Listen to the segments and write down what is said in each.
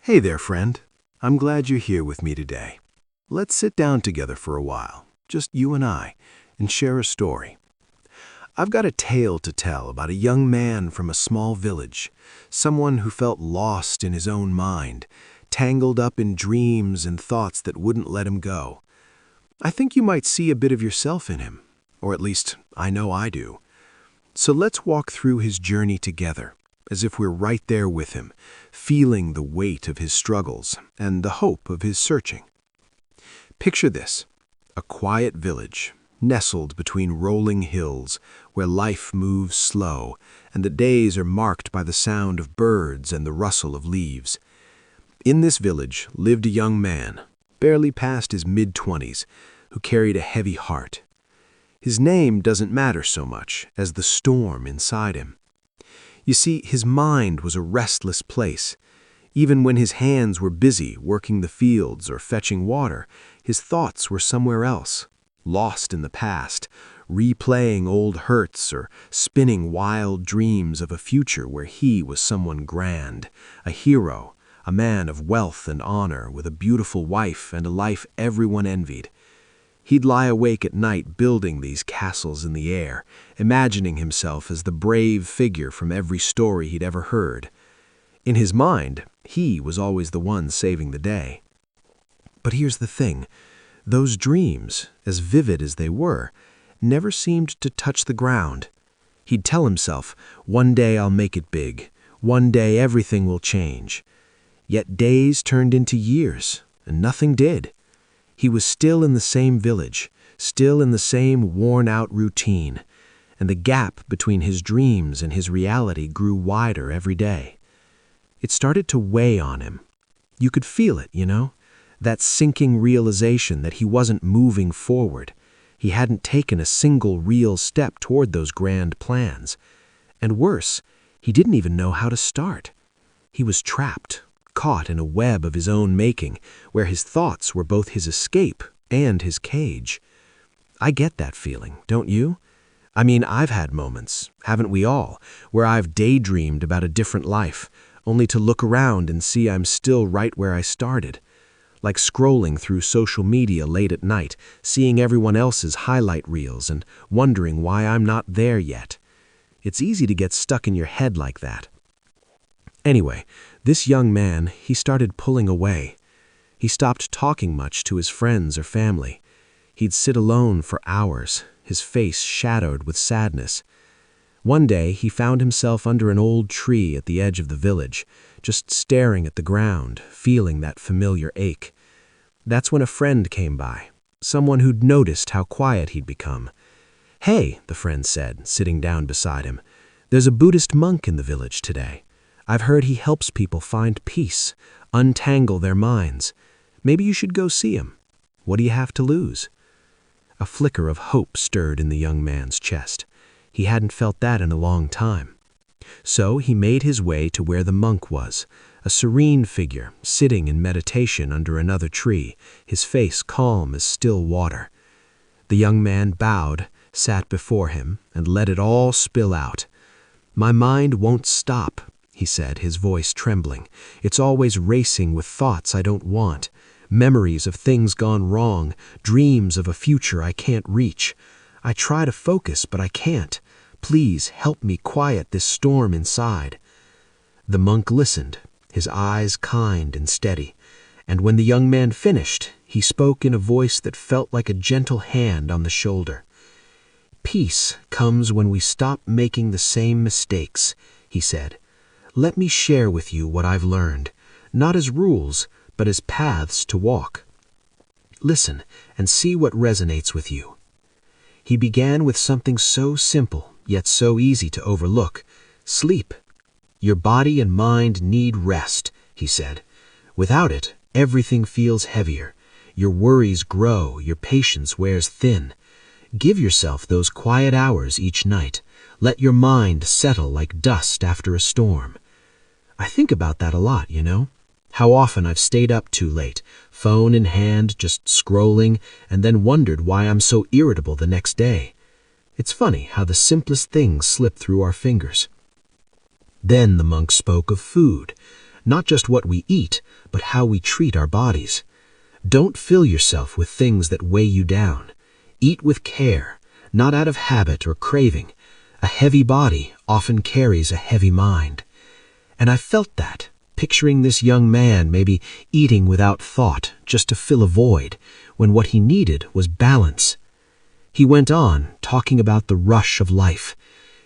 Hey there, friend. I'm glad you're here with me today. Let's sit down together for a while, just you and I, and share a story. I've got a tale to tell about a young man from a small village, someone who felt lost in his own mind, tangled up in dreams and thoughts that wouldn't let him go. I think you might see a bit of yourself in him, or at least I know I do. So let's walk through his journey together, as if we're right there with him, feeling the weight of his struggles and the hope of his searching. Picture this, a quiet village, nestled between rolling hills, where life moves slow and the days are marked by the sound of birds and the rustle of leaves. In this village lived a young man, barely past his mid-20s, who carried a heavy heart. His name doesn't matter so much as the storm inside him. You see, his mind was a restless place. Even when his hands were busy working the fields or fetching water, his thoughts were somewhere else, lost in the past, replaying old hurts or spinning wild dreams of a future where he was someone grand, a hero, a man of wealth and honor with a beautiful wife and a life everyone envied. He'd lie awake at night building these castles in the air, imagining himself as the brave figure from every story he'd ever heard. In his mind, he was always the one saving the day. But here's the thing, those dreams, as vivid as they were, never seemed to touch the ground. He'd tell himself, one day I'll make it big, one day everything will change. Yet days turned into years, and nothing did. He was still in the same village, still in the same worn-out routine, and the gap between his dreams and his reality grew wider every day. It started to weigh on him. You could feel it, that sinking realization that he wasn't moving forward. He hadn't taken a single real step toward those grand plans. And worse, he didn't even know how to start. He was trapped, caught in a web of his own making, where his thoughts were both his escape and his cage. I get that feeling, don't you? I mean, I've had moments, haven't we all, where I've daydreamed about a different life, only to look around and see I'm still right where I started. Like scrolling through social media late at night, seeing everyone else's highlight reels and wondering why I'm not there yet. It's easy to get stuck in your head like that. Anyway, this young man, he started pulling away. He stopped talking much to his friends or family. He'd sit alone for hours, his face shadowed with sadness. One day, he found himself under an old tree at the edge of the village, just staring at the ground, feeling that familiar ache. That's when a friend came by, someone who'd noticed how quiet he'd become. "Hey," the friend said, sitting down beside him, "there's a Buddhist monk in the village today. I've heard he helps people find peace, untangle their minds. Maybe you should go see him. What do you have to lose?" A flicker of hope stirred in the young man's chest. He hadn't felt that in a long time. So he made his way to where the monk was, a serene figure sitting in meditation under another tree, his face calm as still water. The young man bowed, sat before him, and let it all spill out. "My mind won't stop," he said, his voice trembling. "It's always racing with thoughts I don't want, memories of things gone wrong, dreams of a future I can't reach. I try to focus, but I can't. Please help me quiet this storm inside." The monk listened, his eyes kind and steady, and when the young man finished, he spoke in a voice that felt like a gentle hand on the shoulder. "Peace comes when we stop making the same mistakes," he said. "Let me share with you what I've learned, not as rules, but as paths to walk. Listen and see what resonates with you." He began with something so simple, yet so easy to overlook: sleep. "Your body and mind need rest," he said. "Without it, everything feels heavier. Your worries grow, your patience wears thin. Give yourself those quiet hours each night. Let your mind settle like dust after a storm." I think about that a lot, How often I've stayed up too late, phone in hand, just scrolling, and then wondered why I'm so irritable the next day. It's funny how the simplest things slip through our fingers. Then the monk spoke of food, not just what we eat, but how we treat our bodies. Don't fill yourself with things that weigh you down. Eat with care, not out of habit or craving. A heavy body often carries a heavy mind. And I felt that, picturing this young man maybe eating without thought just to fill a void, when what he needed was balance. He went on, talking about the rush of life.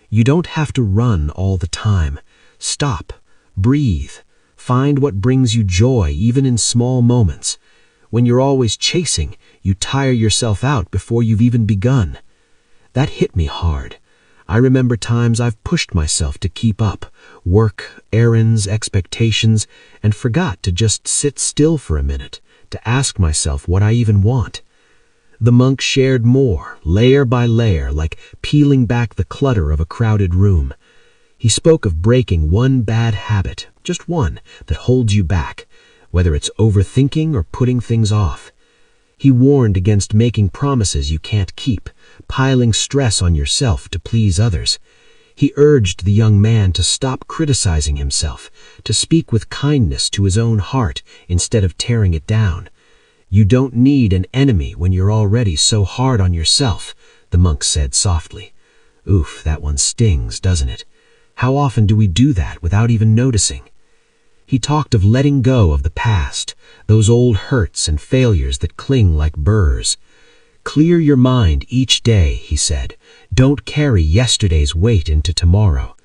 You don't have to run all the time. Stop, breathe, find what brings you joy even in small moments. When you're always chasing, you tire yourself out before you've even begun. That hit me hard. I remember times I've pushed myself to keep up, work, errands, expectations, and forgot to just sit still for a minute, to ask myself what I even want. The monk shared more, layer by layer, like peeling back the clutter of a crowded room. He spoke of breaking one bad habit, just one, that holds you back, whether it's overthinking or putting things off. He warned against making promises you can't keep, piling stress on yourself to please others. He urged the young man to stop criticizing himself, to speak with kindness to his own heart instead of tearing it down. You don't need an enemy when you're already so hard on yourself, the monk said softly. Oof, that one stings, doesn't it? How often do we do that without even noticing? He talked of letting go of the past, those old hurts and failures that cling like burrs. Clear your mind each day, he said. Don't carry yesterday's weight into tomorrow.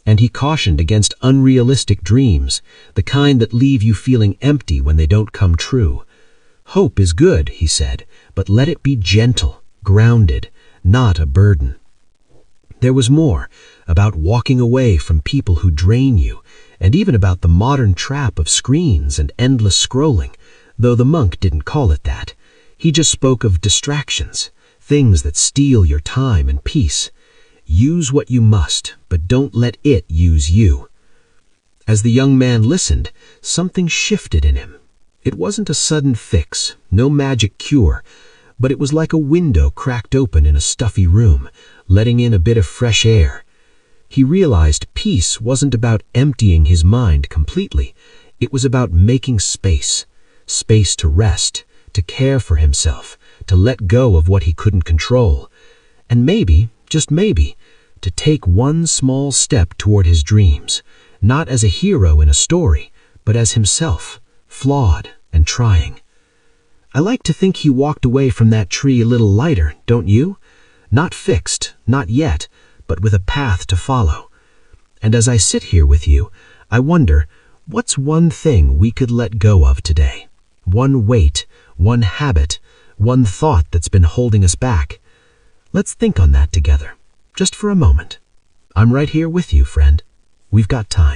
And he cautioned against unrealistic dreams, the kind that leave you feeling empty when they don't come true. Hope is good, he said, but let it be gentle, grounded, not a burden. There was more, about walking away from people who drain you, and even about the modern trap of screens and endless scrolling, though the monk didn't call it that. He just spoke of distractions, things that steal your time and peace. Use what you must, but don't let it use you. As the young man listened, something shifted in him. It wasn't a sudden fix, no magic cure, but it was like a window cracked open in a stuffy room, letting in a bit of fresh air. He realized peace wasn't about emptying his mind completely. It was about making space, space to rest, to care for himself, to let go of what he couldn't control, and maybe, just maybe, to take one small step toward his dreams, not as a hero in a story, but as himself, flawed and trying. I like to think he walked away from that tree a little lighter, don't you? Not fixed, not yet, but with a path to follow. And as I sit here with you, I wonder, what's one thing we could let go of today? One weight, one habit, one thought that's been holding us back. Let's think on that together, just for a moment. I'm right here with you, friend. We've got time.